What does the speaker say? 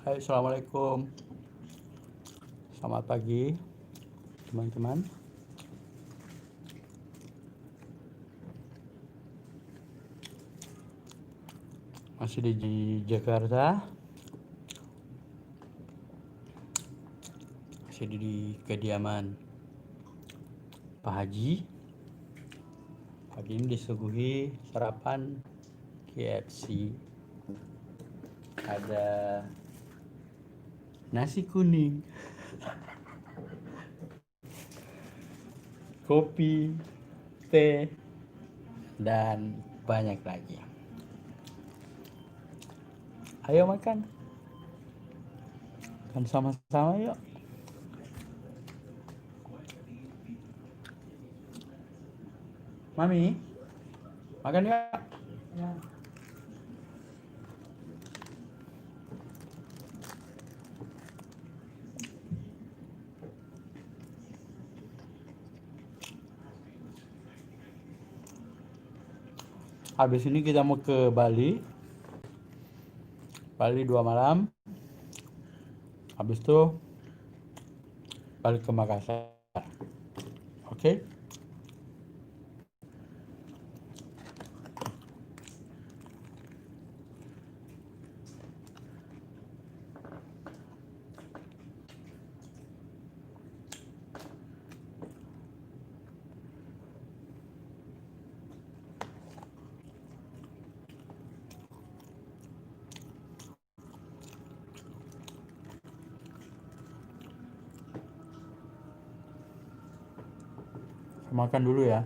Hai, assalamualaikum. Selamat pagi, teman-teman. Masih di Jakarta, masih di kediaman Pak Haji. Pagi ini disuguhi sarapan KFC. Ada nasi kuning, kopi, teh, dan banyak lagi. Ayo makan sama-sama yuk. Mami, makan yuk. Ya. Habis ini kita mau ke Bali. Bali 2 malam. Habis itu balik ke Makassar. Oke? Makan dulu ya.